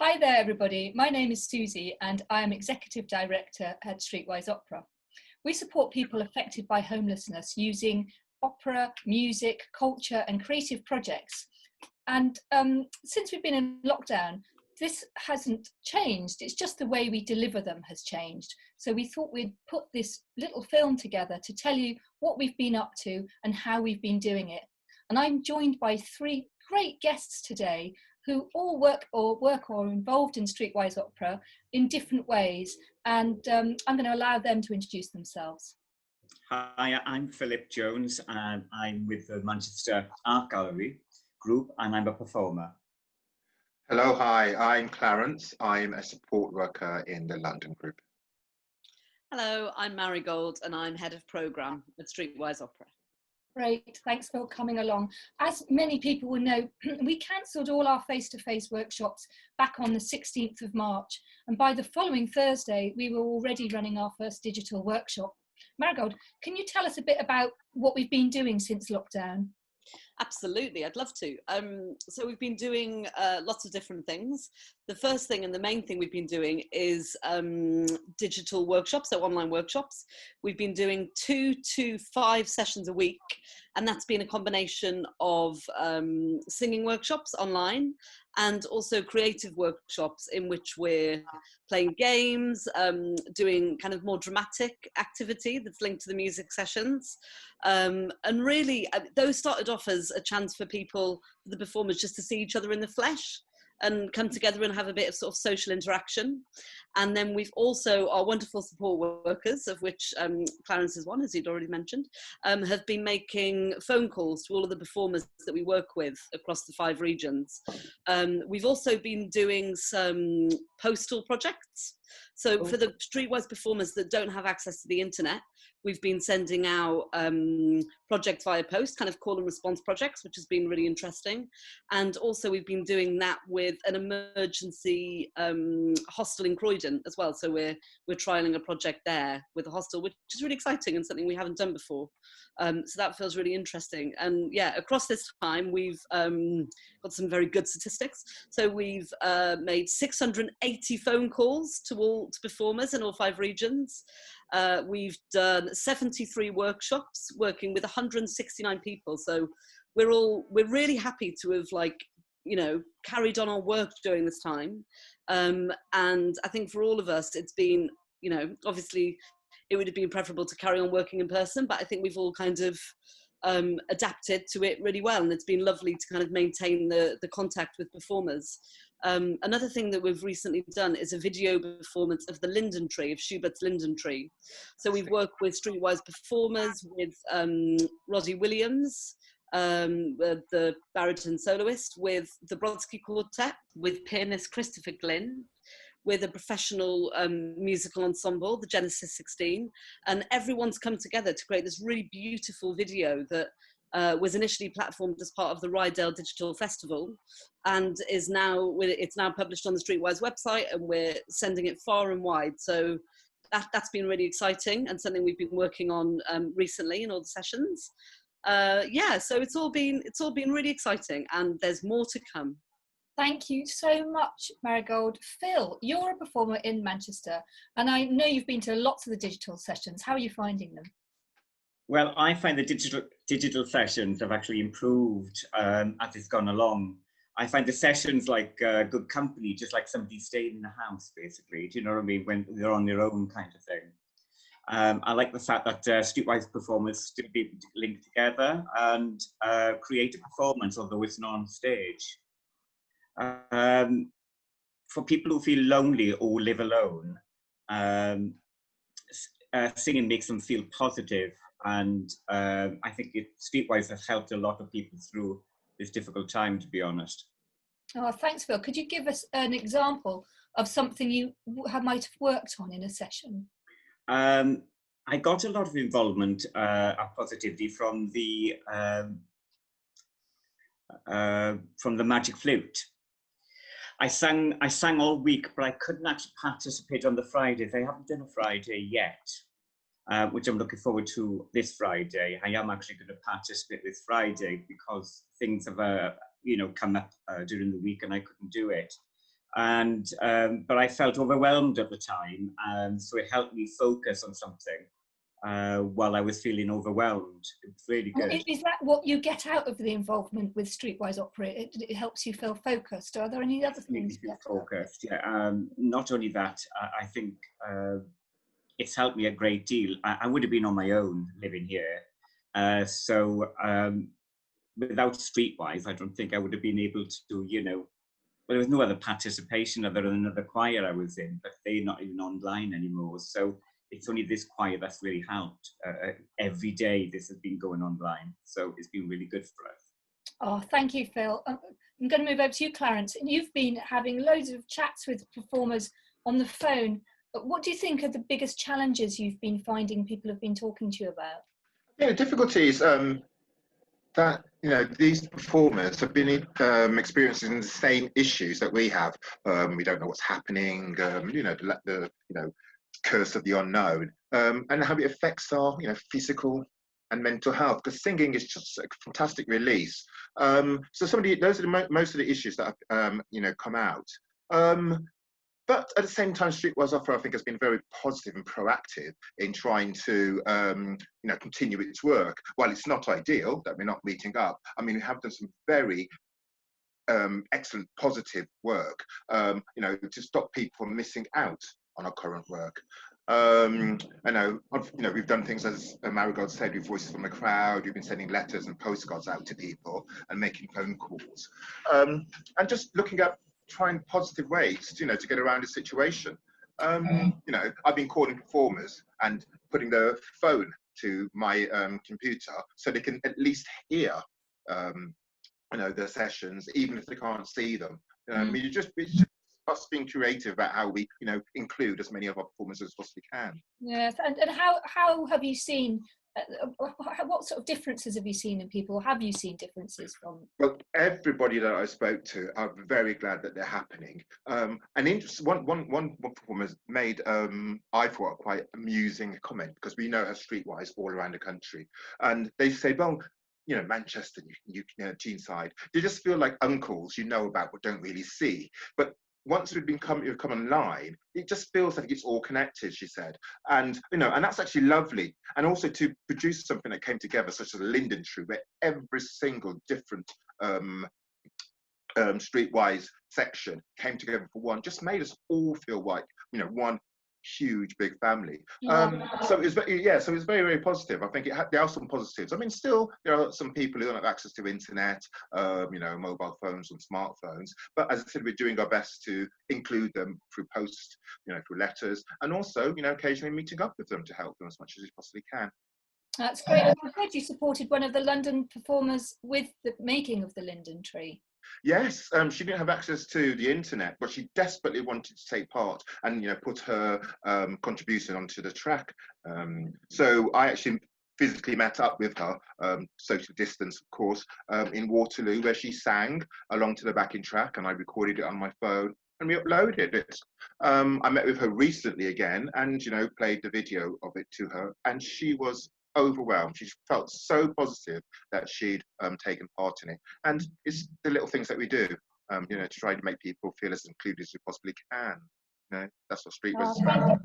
Hi there, everybody. My name is Susie, and I am Executive Director at Streetwise Opera. We support people affected by homelessness using opera, music, culture, and creative projects. And since we've been in lockdown, this hasn't changed. It's just the way we deliver them has changed. So we thought we'd put this little film together to tell you what we've been up to and how we've been doing it. And I'm joined by three great guests today who all work or are involved in Streetwise Opera in different ways. And I'm going to allow them to introduce themselves. Hi, I'm Philip Jones and I'm with the Manchester Art Gallery group and I'm a performer. Hello, hi, I'm Clarence. I'm a support worker in the London group. Hello, I'm Marigold and I'm Head of Programme at Streetwise Opera. Great, thanks for coming along. As many people will know, we cancelled all our face-to-face workshops back on the 16th of March. And by the following Thursday, we were already running our first digital workshop. Marigold, can you tell us a bit about what we've been doing since lockdown? Absolutely, I'd love to. So we've been doing lots of different things. The first thing and the main thing we've been doing is digital workshops, so online workshops. We've been doing 2 to 5 sessions a week, and that's been a combination of singing workshops online and also creative workshops in which we're playing games, doing kind of more dramatic activity that's linked to the music sessions. And really, those started off as a chance for people, the performers, just to see each other in the flesh and come together and have a bit of sort of social interaction. And then we've also, our wonderful support workers, of which Clarence is one, as you'd already mentioned, have been making phone calls to all of the performers that we work with across the 5 regions. We've also been doing some postal projects. So for the Streetwise performers that don't have access to the internet, we've been sending out projects via post, kind of call and response projects, which has been really interesting. And also we've been doing that with an emergency hostel in Croydon as well. So we're trialing a project there with a hostel, which is really exciting and something we haven't done before. So that feels really interesting. And yeah, across this time, we've got some very good statistics. So we've made 680 phone calls to performers in all 5 regions. We've done 73 workshops working with 169 people. So we're really happy to have carried on our work during this time. And I think for all of us, it's been, obviously it would have been preferable to carry on working in person, but I think we've all kind of adapted to it really well. And it's been lovely to kind of maintain the contact with performers. Another thing that we've recently done is a video performance of the Linden Tree, of Schubert's Linden Tree. So we've worked with Streetwise performers, with Roddy Williams, the baritone soloist, with the Brodsky Quartet, with pianist Christopher Glynn, with a professional musical ensemble, the Genesis 16, and everyone's come together to create this really beautiful video that was initially platformed as part of the Rydale Digital Festival, and it's now published on the Streetwise website, and we're sending it far and wide. So that's been really exciting and something we've been working on recently in all the sessions. So it's all been really exciting, and there's more to come. Thank you so much, Marigold. Phil, you're a performer in Manchester, and I know you've been to lots of the digital sessions. How are you finding them? Well, I find the digital sessions have actually improved as it's gone along. I find the sessions like good company, just like somebody staying in the house, basically. Do you know what I mean? When they're on their own kind of thing. I like the fact that Streetwise performers still be able to link together and create a performance, although it's not on stage. For people who feel lonely or live alone, singing makes them feel positive, and I think Streetwise has helped a lot of people through this difficult time, to be honest. Oh, thanks, Phil. Could you give us an example of something you might have worked on in a session? I got a lot of involvement of positivity from the Magic Flute. I sang all week, but I couldn't actually participate on the Fridays. I haven't done a Friday yet, which I'm looking forward to this Friday. I am actually going to participate this Friday because things have, come up during the week and I couldn't do it. But I felt overwhelmed at the time, so it helped me focus on something while I was feeling overwhelmed. It's really good. Is that what you get out of the involvement with Streetwise Opera? It helps you feel focused. Are there any other things? Feel focused, yeah. Not only that, I think it's helped me a great deal. I would have been on my own living here. Without Streetwise, I don't think I would have been able to, well, there was no other participation other than another choir I was in, but they're not even online anymore. So it's only this choir that's really helped. Every day this has been going online. So it's been really good for us. Oh, thank you, Phil. I'm going to move over to you, Clarence. You've been having loads of chats with performers on the phone. What do you think are the biggest challenges you've been finding people have been talking to you about? Yeah, difficulties that these performers have been experiencing the same issues that we have. We don't know what's happening. The curse of the unknown, and how it affects our physical and mental health. Because singing is just a fantastic release. So those are most of the issues that have come out. But at the same time, Streetwise Opera, I think, has been very positive and proactive in trying to, continue its work. While it's not ideal that we're not meeting up, I mean, we have done some very excellent, positive work, to stop people from missing out on our current work. I know, we've done things, as Marigold said, with Voices from the Crowd. We've been sending letters and postcards out to people and making phone calls, and just looking at trying positive ways, to get around the situation. I've been calling performers and putting their phone to my computer so they can at least hear, their sessions, even if they can't see them. It's just us being creative about how we, include as many of our performers as possibly can. Yes, and how have you seen? What sort of differences have you seen in people? Have you seen differences from? Well, everybody that I spoke to, I'm very glad that they're happening. And one performer made, I thought, quite amusing comment, because we know how Streetwise all around the country, and they say, well, Manchester, Teesside, they just feel like uncles about but don't really see. But once we've come online, it just feels like it's all connected, she said. And, and that's actually lovely. And also to produce something that came together, such as Linden Tree, where every single different Streetwise section came together for one, just made us all feel like, one huge big family. So it was very, very positive. I think there are some positives. I mean, still there are some people who don't have access to internet, mobile phones and smartphones, but as I said, we're doing our best to include them through post, through letters, and also occasionally meeting up with them to help them as much as we possibly can. That's great. I heard you supported one of the London performers with the making of the Linden Tree. Yes, she didn't have access to the internet, but she desperately wanted to take part and put her contribution onto the track. So I actually physically met up with her, social distance, of course, in Waterloo, where she sang along to the backing track, and I recorded it on my phone and we uploaded it. I met with her recently again, and played the video of it to her, and she was overwhelmed. She felt so positive that she'd taken part in it, and it's the little things that we do, to try to make people feel as included as we possibly can. That's what Streetwise is about.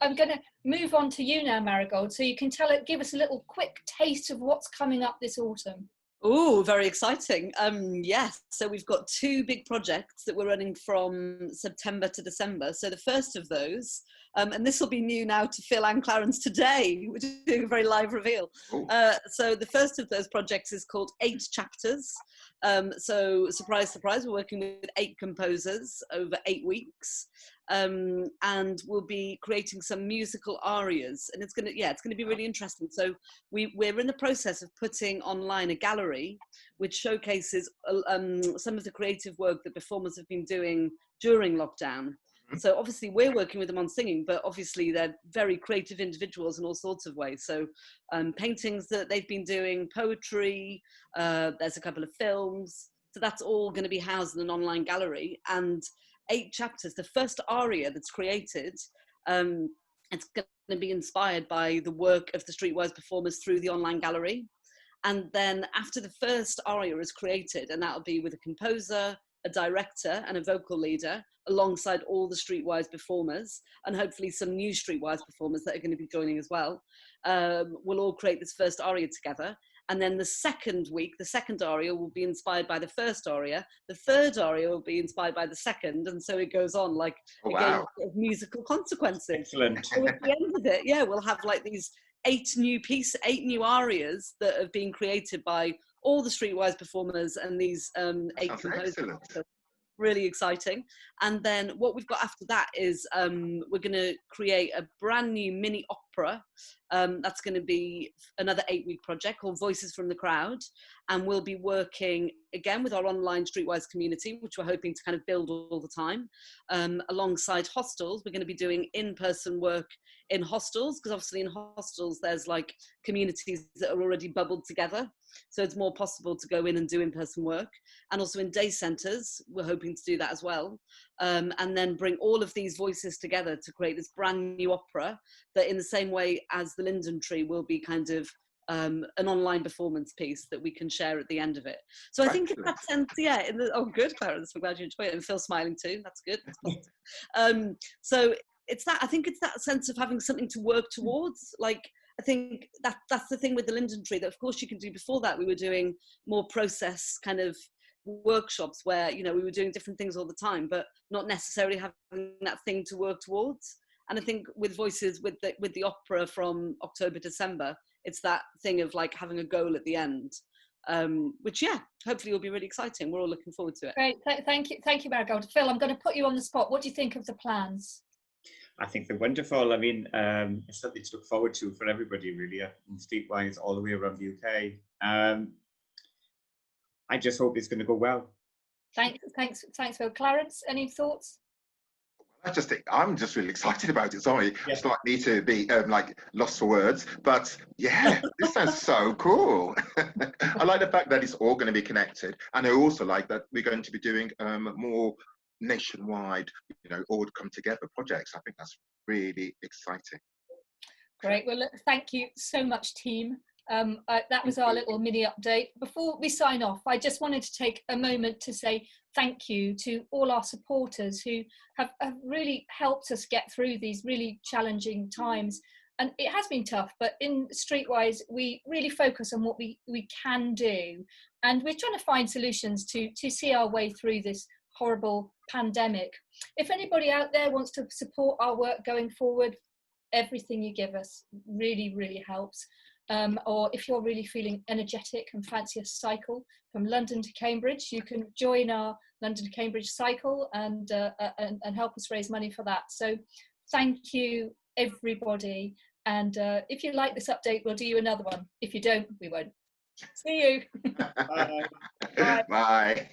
I'm going to move on to you now, Marigold, so you can give us a little quick taste of what's coming up this autumn. Oh, very exciting. Yes, so we've got two big projects that we're running from September to December. So the first of those, and this will be new now to Phil and Clarence today, we're doing a very live reveal. So the first of those projects is called 8 Chapters. So surprise, surprise, we're working with 8 composers over 8 weeks. And we'll be creating some musical arias, and it's going to be really interesting. So we're in the process of putting online a gallery which showcases some of the creative work that performers have been doing during lockdown. So obviously we're working with them on singing, but obviously they're very creative individuals in all sorts of ways. So paintings that they've been doing, poetry, there's a couple of films. So that's all going to be housed in an online gallery. And 8 Chapters, the first aria that's created, it's going to be inspired by the work of the Streetwise performers through the online gallery. And then after the first aria is created, and that'll be with a composer, a director and a vocal leader alongside all the Streetwise performers, and hopefully some new Streetwise performers that are going to be joining as well. We'll all create this first aria together. And then the second week, the second aria will be inspired by the first aria. The third aria will be inspired by the second. And so it goes on like a game of musical consequences. Excellent. So at the end of it, yeah, we'll have like these 8 new arias that have been created by all the Streetwise performers and these 8 composers. So really exciting. And then what we've got after that is we're going to create a brand new mini opera. That's going to be another 8-week project called Voices from the Crowd. And we'll be working again with our online Streetwise community, which we're hoping to kind of build all the time. Alongside hostels, we're going to be doing in-person work in hostels, because obviously in hostels there's like communities that are already bubbled together. So it's more possible to go in and do in-person work. And also in day centres, we're hoping to do that as well. And then bring all of these voices together to create this brand new opera that, in the same way as the Linden Tree, will be kind of an online performance piece that we can share at the end of it. So I think in that sense, yeah, oh good, Clarence, I'm glad you enjoy it, and Phil's smiling too, that's good. That's so it's that, I think it's that sense of having something to work towards. Like, I think that's the thing with the Linden Tree, that of course you can do. Before that, we were doing more process kind of workshops where, you know, we were doing different things all the time, but not necessarily having that thing to work towards. And I think with Voices, with the opera from October, December, it's that thing of like having a goal at the end, which, yeah, hopefully will be really exciting. We're all looking forward to it. Great, thank you, Marigold. Phil, I'm going to put you on the spot. What do you think of the plans? I think they're wonderful. I mean, it's something to look forward to for everybody, really, in Streetwise all the way around the UK. I just hope it's going to go well. Thanks, Phil. Clarence, any thoughts? I just think I'm just really excited about it. Sorry, it's like me to be like lost for words, but yeah, this sounds so cool. I like the fact that it's all going to be connected, and I also like that we're going to be doing more nationwide, you know, all come together projects. I think that's really exciting. Great. Well, look, thank you so much, team. That was our little mini update. Before we sign off, I just wanted to take a moment to say thank you to all our supporters who have really helped us get through these really challenging times. And it has been tough, but in Streetwise, we really focus on what we can do. And we're trying to find solutions to see our way through this horrible pandemic. If anybody out there wants to support our work going forward, everything you give us really, really helps. Or if you're really feeling energetic and fancy a cycle from London to Cambridge, you can join our London to Cambridge cycle and help us raise money for that. So thank you, everybody. And if you like this update, we'll do you another one. If you don't, we won't. See you. Bye. Bye. Bye.